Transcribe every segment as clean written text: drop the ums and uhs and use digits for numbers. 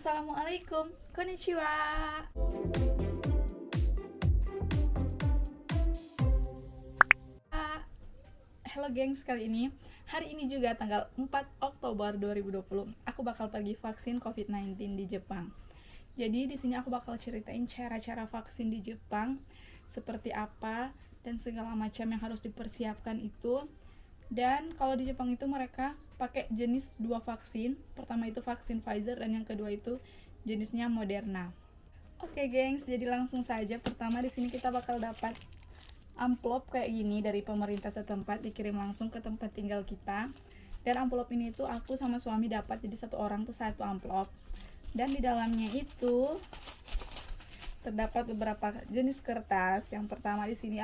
Assalamualaikum, konnichiwa. Halo gengs, kali ini hari ini juga tanggal 4 Oktober 2020 aku bakal pergi vaksin COVID-19 di Jepang. Jadi di sini aku bakal ceritain cara-cara vaksin di Jepang seperti apa dan segala macam yang harus dipersiapkan itu. Dan kalau di Jepang itu mereka pakai jenis dua vaksin. Pertama itu vaksin Pfizer dan yang kedua itu jenisnya Moderna. Oke, gengs, jadi langsung saja. Pertama di sini kita bakal dapat amplop kayak gini dari pemerintah setempat, dikirim langsung ke tempat tinggal kita. Dan amplop ini tuh aku sama suami dapat, jadi satu orang tuh satu amplop. Dan di dalamnya itu terdapat beberapa jenis kertas. Yang pertama di sini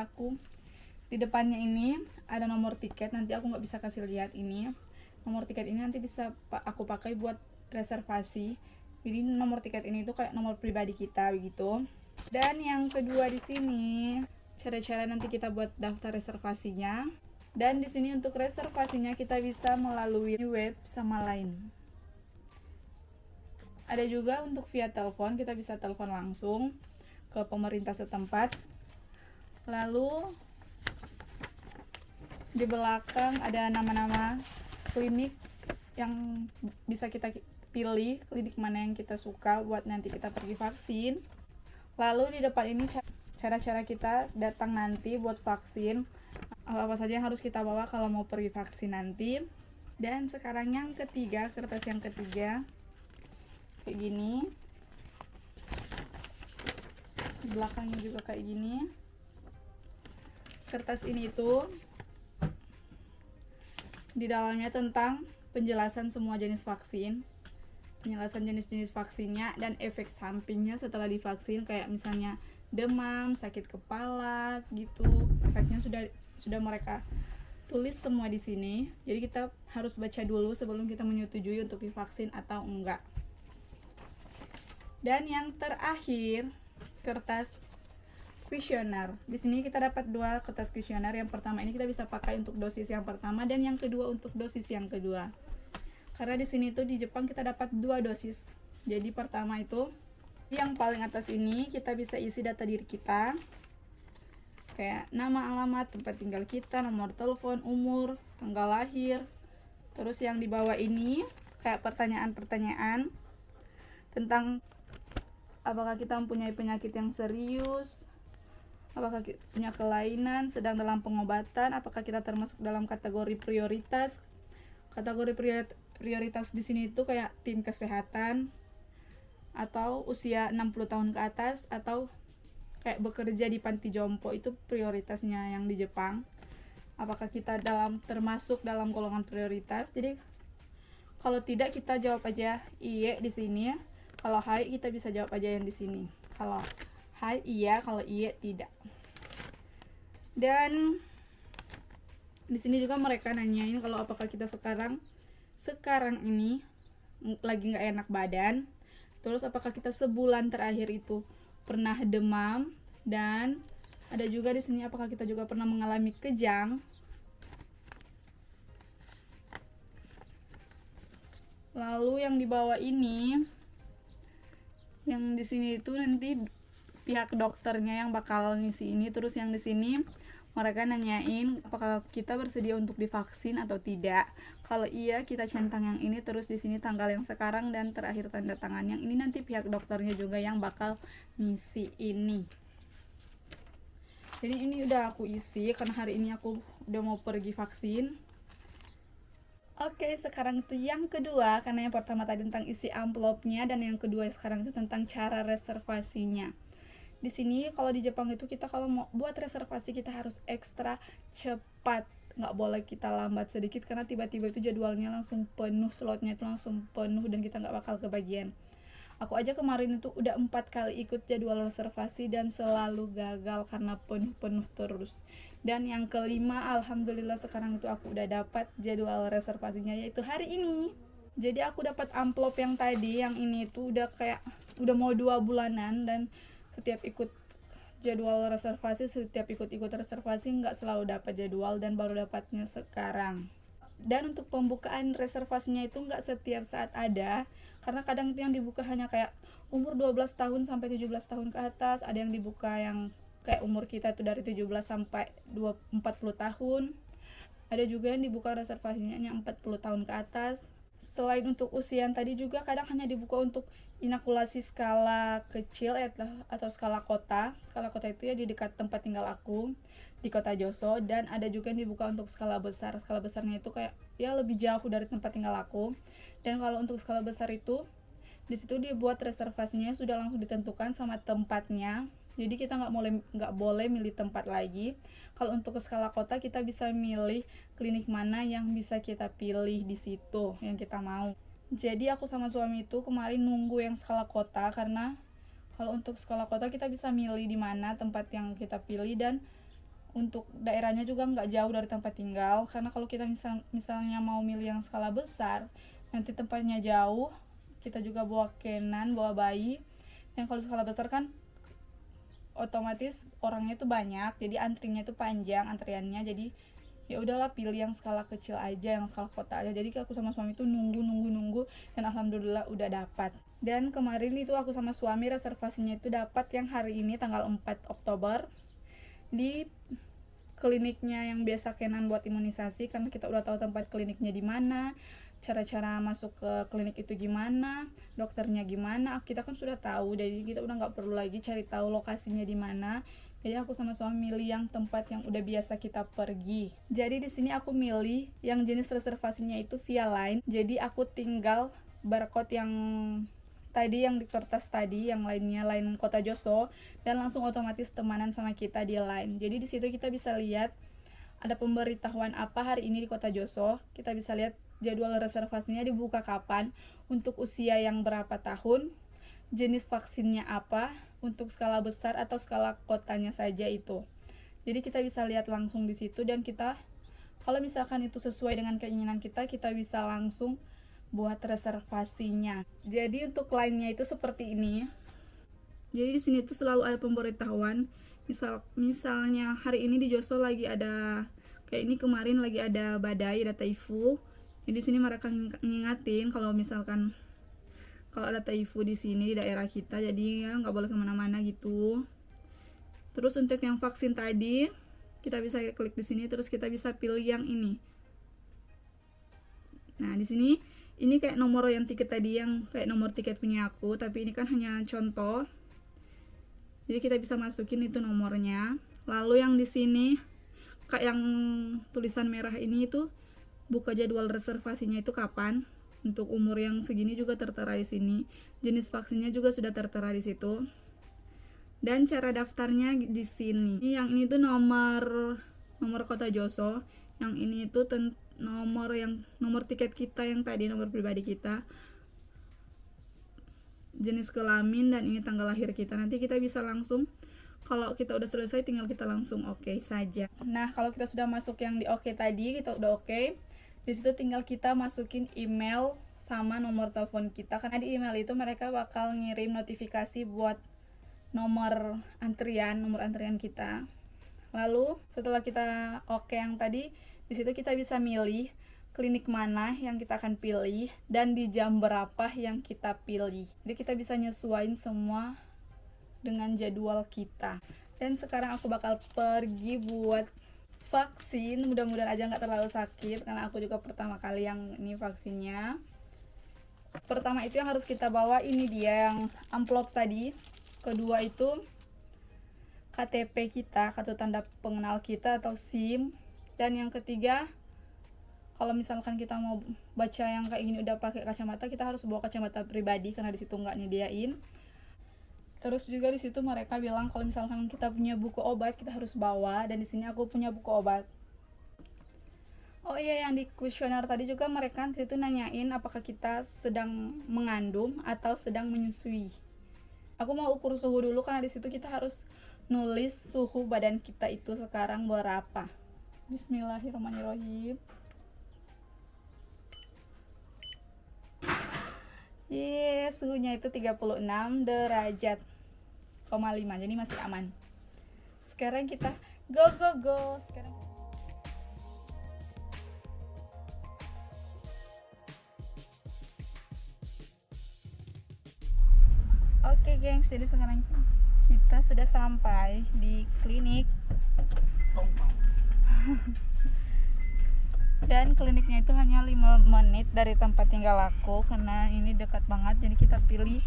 di depannya ini ada nomor tiket. Nanti aku nggak bisa kasih lihat ini. Nomor tiket ini nanti bisa aku pakai buat reservasi. Jadi nomor tiket ini tuh kayak nomor pribadi kita begitu. Dan yang kedua di sini cara-cara nanti kita buat daftar reservasinya. Dan di sini untuk reservasinya kita bisa melalui web sama Line. Ada juga untuk via telepon, kita bisa telepon langsung ke pemerintah setempat. Lalu di belakang ada nama-nama klinik yang bisa kita pilih, klinik mana yang kita suka buat nanti kita pergi vaksin. Lalu di depan ini cara-cara kita datang nanti buat vaksin, apa saja yang harus kita bawa kalau mau pergi vaksin nanti. Dan sekarang yang ketiga, kertas yang ketiga kayak gini, di belakangnya juga kayak gini. Kertas ini tuh di dalamnya tentang penjelasan semua jenis vaksin, penjelasan jenis-jenis vaksinnya dan efek sampingnya setelah divaksin, kayak misalnya demam, sakit kepala gitu. Efeknya sudah mereka tulis semua di sini. Jadi kita harus baca dulu sebelum kita menyetujui untuk divaksin atau enggak. Dan yang terakhir, kertas kuesioner. Di sini kita dapat dua kertas kuesioner. Yang pertama ini kita bisa pakai untuk dosis yang pertama dan yang kedua untuk dosis yang kedua. Karena di sini tuh di Jepang kita dapat dua dosis. Jadi pertama itu yang paling atas ini kita bisa isi data diri kita, kayak nama, alamat, tempat tinggal kita, nomor telepon, umur, tanggal lahir. Terus yang di bawah ini kayak pertanyaan-pertanyaan tentang apakah kita mempunyai penyakit yang serius, apakah kita punya kelainan, sedang dalam pengobatan, apakah kita termasuk dalam kategori prioritas. Kategori prioritas di sini itu kayak tim kesehatan, atau usia 60 tahun ke atas, atau kayak bekerja di panti jompo, itu prioritasnya yang di Jepang. Apakah kita termasuk dalam golongan prioritas. Jadi kalau tidak kita jawab aja iye di sini. Kalau hai kita bisa jawab aja yang di sini. Kalau hai iya, kalau iye tidak. Dan di sini juga mereka nanyain kalau apakah kita sekarang ini lagi nggak enak badan. Terus apakah kita sebulan terakhir itu pernah demam, dan ada juga di sini apakah kita juga pernah mengalami kejang. Lalu yang di bawah ini, yang di sini itu nanti pihak dokternya yang bakal ngisi ini. Terus yang di sini mereka nanyain apakah kita bersedia untuk divaksin atau tidak. Kalau iya kita centang yang ini, terus di sini tanggal yang sekarang dan terakhir tanda tangan. Yang ini nanti pihak dokternya juga yang bakal ngisi ini. Jadi ini udah aku isi karena hari ini aku udah mau pergi vaksin. Oke, sekarang itu yang kedua, karena yang pertama tadi tentang isi amplopnya dan yang kedua sekarang itu tentang cara reservasinya. Di sini kalau di Jepang itu kita kalau mau buat reservasi kita harus ekstra cepat, nggak boleh kita lambat sedikit karena tiba-tiba itu jadwalnya langsung penuh, slotnya itu langsung penuh dan kita nggak bakal kebagian. Aku aja kemarin itu udah 4 kali ikut jadwal reservasi dan selalu gagal karena penuh terus. Dan yang kelima, alhamdulillah sekarang itu aku udah dapat jadwal reservasinya, yaitu hari ini. Jadi aku dapat amplop yang tadi, yang ini tuh udah mau 2 bulanan, dan setiap ikut reservasi nggak selalu dapat jadwal dan baru dapatnya sekarang. Dan untuk pembukaan reservasinya itu nggak setiap saat ada, karena kadang itu yang dibuka hanya kayak umur 12 tahun sampai 17 tahun ke atas, ada yang dibuka yang kayak umur kita itu dari 17 sampai 40 tahun, ada juga yang dibuka reservasinya hanya 40 tahun ke atas. Selain untuk usia tadi juga kadang hanya dibuka untuk inokulasi skala kecil atau skala kota. Skala kota itu ya di dekat tempat tinggal aku di Kota Joso, dan ada juga yang dibuka untuk skala besar. Skala besarnya itu kayak ya lebih jauh dari tempat tinggal aku. Dan kalau untuk skala besar itu di situ dia buat reservasinya sudah langsung ditentukan sama tempatnya. Jadi kita nggak boleh milih tempat lagi. Kalau untuk ke skala kota kita bisa milih klinik mana yang bisa kita pilih di situ yang kita mau. Jadi aku sama suami itu kemarin nunggu yang skala kota, karena kalau untuk skala kota kita bisa milih di mana tempat yang kita pilih, dan untuk daerahnya juga nggak jauh dari tempat tinggal. Karena kalau kita misalnya mau milih yang skala besar, nanti tempatnya jauh, kita juga bawa kenan, bawa bayi. Yang kalau skala besar kan otomatis orangnya tuh banyak, jadi antrinya tuh panjang antriannya. Jadi ya udahlah pilih yang skala kecil aja, yang skala kota aja. Jadi aku sama suami tuh nunggu dan alhamdulillah udah dapat. Dan kemarin itu aku sama suami reservasinya itu dapat yang hari ini tanggal 4 Oktober di kliniknya yang biasa Kenan buat imunisasi, karena kita udah tahu tempat kliniknya di mana, cara-cara masuk ke klinik itu gimana, dokternya gimana, kita kan sudah tahu. Jadi kita udah nggak perlu lagi cari tahu lokasinya di mana. Jadi aku sama suami milih yang tempat yang udah biasa kita pergi. Jadi di sini aku milih yang jenis reservasinya itu via line. Jadi aku tinggal barcode yang tadi yang di kertas tadi, yang lainnya line Kota Joso, dan langsung otomatis temanan sama kita di line. Jadi di situ kita bisa lihat ada pemberitahuan apa hari ini di Kota Joso. Kita bisa lihat jadwal reservasinya dibuka kapan, untuk usia yang berapa tahun, jenis vaksinnya apa, untuk skala besar atau skala kotanya saja itu. Jadi kita bisa lihat langsung di situ, dan kita kalau misalkan itu sesuai dengan keinginan kita bisa langsung buat reservasinya. Jadi untuk lainnya itu seperti ini. Jadi di sini tuh selalu ada pemberitahuan. Misalnya hari ini di Joso lagi ada kayak ini, kemarin lagi ada badai, ada taifu. Jadi di sini mereka ngingatin kalau misalkan kalau ada taifu di sini di daerah kita, jadi ya nggak boleh kemana-mana gitu. Terus untuk yang vaksin tadi kita bisa klik di sini, terus kita bisa pilih yang ini. Nah di sini ini kayak nomor yang tiket tadi, yang kayak nomor tiket punya aku, tapi ini kan hanya contoh. Jadi kita bisa masukin itu nomornya. Lalu yang di sini kayak yang tulisan merah ini itu buka jadwal reservasinya itu kapan. Untuk umur yang segini juga tertera di sini. Jenis vaksinnya juga sudah tertera di situ. Dan cara daftarnya di sini. Yang ini tuh nomor Kota Joso. Yang ini tuh nomor tiket kita yang tadi, nomor pribadi kita, jenis kelamin, dan ini tanggal lahir kita. Nanti kita bisa langsung, kalau kita udah selesai tinggal kita langsung oke saja. Nah kalau kita sudah masuk yang di oke tadi, kita udah oke, di situ tinggal kita masukin email sama nomor telepon kita, karena di email itu mereka bakal ngirim notifikasi buat nomor antrian kita. Lalu setelah kita oke yang tadi, di situ kita bisa milih klinik mana yang kita akan pilih dan di jam berapa yang kita pilih. Jadi kita bisa nyesuaiin semua dengan jadwal kita. Dan sekarang aku bakal pergi buat vaksin. Mudah-mudahan aja nggak terlalu sakit, karena aku juga pertama kali yang ini vaksinnya. Pertama itu yang harus kita bawa ini dia yang amplop tadi. Kedua itu KTP kita, kartu tanda pengenal kita atau SIM. Dan yang ketiga, kalau misalkan kita mau baca yang kayak gini udah pakai kacamata, kita harus bawa kacamata pribadi karena di situ nggak nyediain. Terus juga di situ mereka bilang kalau misalkan kita punya buku obat kita harus bawa, dan di sini aku punya buku obat. Oh iya, yang di kuesioner tadi juga mereka di situ nanyain apakah kita sedang mengandung atau sedang menyusui. Aku mau ukur suhu dulu karena di situ kita harus nulis suhu badan kita itu sekarang berapa. Bismillahirrahmanirrahim. Suhunya itu 36 derajat, 5, jadi masih aman. Sekarang kita go. Oke gengs, jadi sekarang kita sudah sampai di klinik. Dan kliniknya itu hanya 5 menit dari tempat tinggal aku, karena ini dekat banget, jadi kita pilih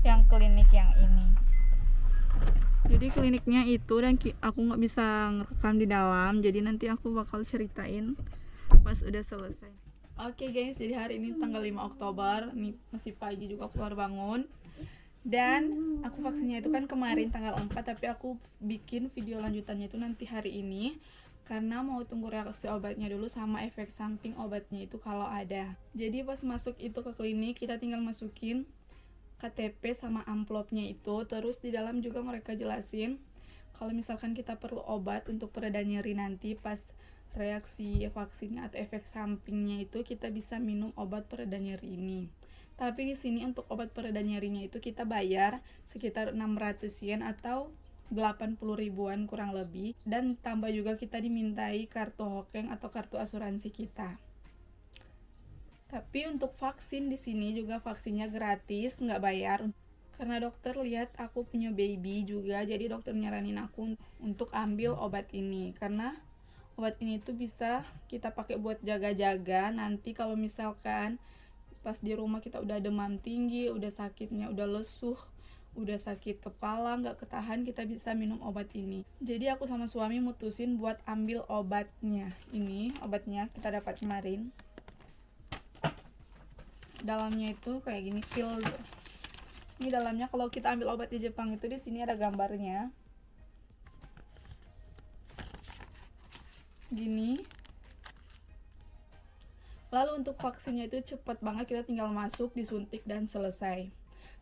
yang klinik yang ini. Jadi kliniknya itu, dan aku nggak bisa ngerekam di dalam, jadi nanti aku bakal ceritain pas udah selesai. Oke guys, jadi hari ini tanggal 5 Oktober, ini masih pagi juga aku baru bangun. Dan aku vaksinnya itu kan kemarin tanggal 4, tapi aku bikin video lanjutannya itu nanti hari ini, karena mau tunggu reaksi obatnya dulu sama efek samping obatnya itu kalau ada. Jadi pas masuk itu ke klinik, kita tinggal masukin KTP sama amplopnya itu. Terus di dalam juga mereka jelasin kalau misalkan kita perlu obat untuk pereda nyeri nanti pas reaksi vaksinnya atau efek sampingnya itu, kita bisa minum obat pereda nyeri ini. Tapi di sini untuk obat pereda nyerinya itu kita bayar sekitar 600 yen atau 80 ribuan kurang lebih, dan tambah juga kita dimintai kartu hokeng atau kartu asuransi kita. Tapi untuk vaksin di sini juga vaksinnya gratis, nggak bayar. Karena dokter lihat aku punya baby juga, jadi dokter nyaranin aku untuk ambil obat ini, karena obat ini tuh bisa kita pakai buat jaga-jaga nanti kalau misalkan pas di rumah kita udah demam tinggi, udah sakitnya, udah lesuh, udah sakit kepala, nggak ketahan, kita bisa minum obat ini. Jadi aku sama suami mutusin buat ambil obatnya. Ini obatnya kita dapat kemarin. Dalamnya itu kayak gini, pil. Ini dalamnya kalau kita ambil obat di Jepang itu di sini ada gambarnya. Gini. Lalu untuk vaksinnya itu cepat banget, kita tinggal masuk, disuntik dan selesai.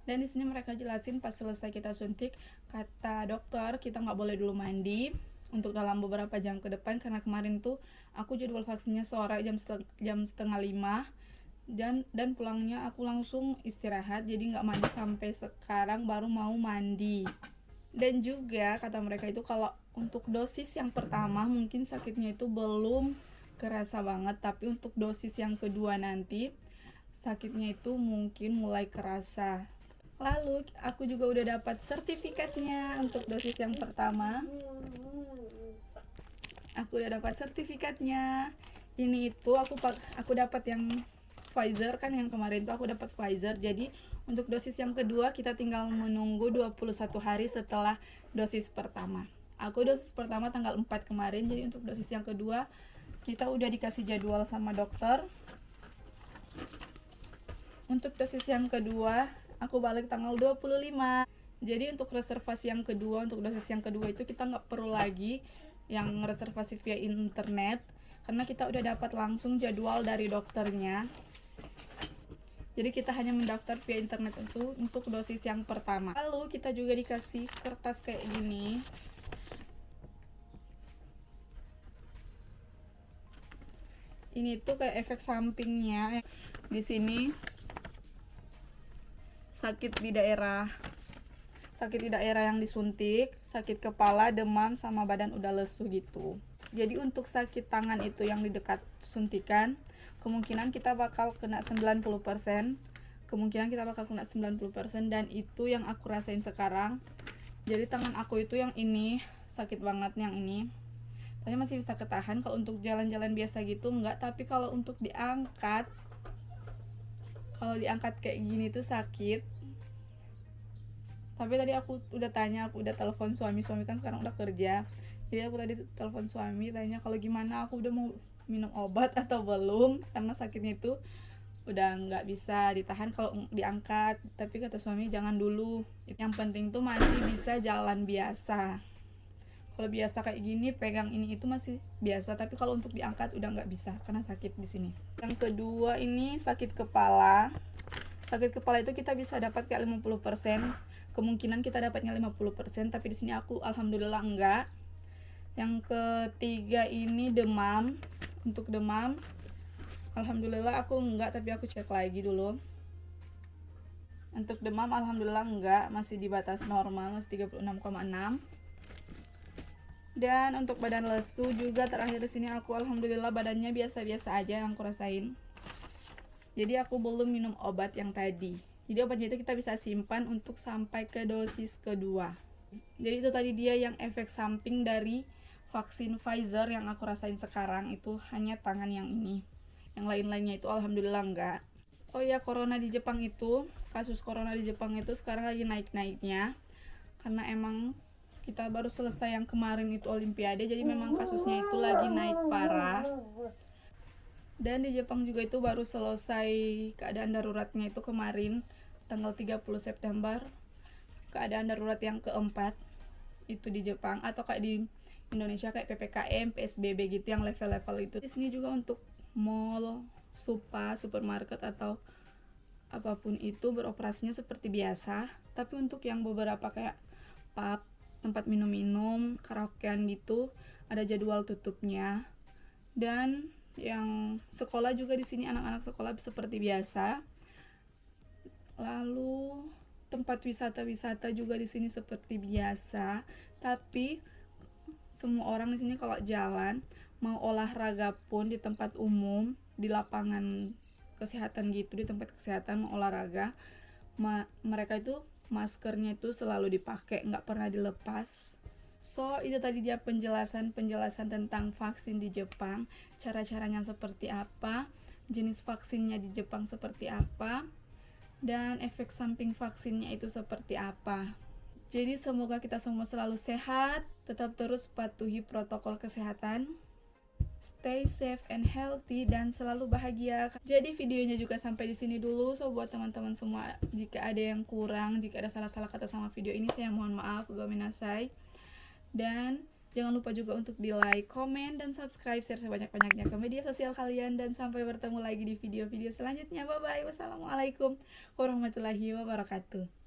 Dan di sini mereka jelasin pas selesai kita suntik, kata dokter kita nggak boleh dulu mandi untuk dalam beberapa jam ke depan, karena kemarin tuh aku jadwal vaksinnya sore jam setengah 5 dan pulangnya aku langsung istirahat, jadi nggak mandi sampai sekarang baru mau mandi. Dan juga kata mereka itu kalau untuk dosis yang pertama mungkin sakitnya itu belum kerasa banget, tapi untuk dosis yang kedua nanti sakitnya itu mungkin mulai kerasa. Lalu aku juga udah dapat sertifikatnya untuk dosis yang pertama. Aku udah dapat sertifikatnya. Ini itu aku dapat yang Pfizer kan, yang kemarin tuh aku dapat Pfizer. Jadi untuk dosis yang kedua kita tinggal menunggu 21 hari setelah dosis pertama. Aku dosis pertama tanggal 4 kemarin, jadi untuk dosis yang kedua kita udah dikasih jadwal sama dokter. Untuk dosis yang kedua aku balik tanggal 25. Jadi untuk reservasi yang kedua, untuk dosis yang kedua itu kita nggak perlu lagi yang reservasi via internet, karena kita udah dapat langsung jadwal dari dokternya. Jadi kita hanya mendaftar via internet itu untuk dosis yang pertama. Lalu kita juga dikasih kertas kayak gini. Ini tuh kayak efek sampingnya. Di sini sakit di daerah yang disuntik, sakit kepala, demam, sama badan udah lesu gitu. Jadi untuk sakit tangan itu yang di dekat suntikan, kemungkinan kita bakal kena 90%. Dan itu yang aku rasain sekarang. Jadi tangan aku itu yang ini sakit banget, yang ini. Tapi masih bisa ketahan. Kalau untuk jalan-jalan biasa gitu enggak, tapi kalau untuk diangkat, kayak gini tuh sakit. Tapi tadi aku udah tanya, aku udah telepon suami kan sekarang udah kerja. Jadi aku tadi telepon suami, tanya kalau gimana aku udah mau minum obat atau belum, karena sakitnya itu udah nggak bisa ditahan kalau diangkat. Tapi kata suami jangan dulu, yang penting tuh masih bisa jalan biasa. Kalau biasa kayak gini pegang ini itu masih biasa, tapi kalau untuk diangkat udah nggak bisa karena sakit di sini. Yang kedua ini sakit kepala. Sakit kepala itu kita bisa dapat kayak 50%. Kemungkinan kita dapatnya 50%, tapi di sini aku alhamdulillah enggak. Yang ketiga ini demam. Untuk demam alhamdulillah aku enggak, tapi aku cek lagi dulu. Untuk demam alhamdulillah enggak, masih di batas normal, masih 36,6. Dan untuk badan lesu juga terakhir di sini aku alhamdulillah badannya biasa-biasa aja yang aku rasain. Jadi aku belum minum obat yang tadi. Jadi obatnya itu kita bisa simpan untuk sampai ke dosis kedua. Jadi itu tadi dia yang efek samping dari vaksin Pfizer yang aku rasain sekarang, itu hanya tangan yang ini. Yang lain-lainnya itu alhamdulillah enggak. Oh ya, corona di Jepang itu, kasus corona di Jepang itu sekarang lagi naik-naiknya. Karena emang kita baru selesai yang kemarin itu Olimpiade, jadi memang kasusnya itu lagi naik parah. Dan di Jepang juga itu baru selesai keadaan daruratnya itu kemarin tanggal 30 September. Keadaan darurat yang keempat itu di Jepang, atau kayak di Indonesia kayak PPKM, PSBB gitu yang level-level itu. Di sini juga untuk mall, supermarket atau apapun itu beroperasinya seperti biasa. Tapi untuk yang beberapa kayak pub, tempat minum-minum, karaokean gitu, ada jadwal tutupnya. Dan yang sekolah juga di sini anak-anak sekolah seperti biasa. Lalu tempat wisata-wisata juga di sini seperti biasa. Tapi semua orang di sini kalau jalan mau olahraga pun di tempat umum, di lapangan kesehatan gitu, di tempat kesehatan mau olahraga, mereka itu maskernya itu selalu dipakai, nggak pernah dilepas. So, itu tadi dia penjelasan tentang vaksin di Jepang, cara-caranya seperti apa, jenis vaksinnya di Jepang seperti apa, dan efek samping vaksinnya itu seperti apa. Jadi semoga kita semua selalu sehat, tetap terus patuhi protokol kesehatan, stay safe and healthy, dan selalu bahagia. Jadi videonya juga sampai di sini dulu. So buat teman-teman semua, jika ada yang kurang, jika ada salah-salah kata sama video ini, saya mohon maaf, gomenasai. Dan jangan lupa juga untuk di like, komen, dan subscribe, share sebanyak-banyaknya ke media sosial kalian. Dan sampai bertemu lagi di video-video selanjutnya. Bye bye. Wassalamualaikum warahmatullahi wabarakatuh.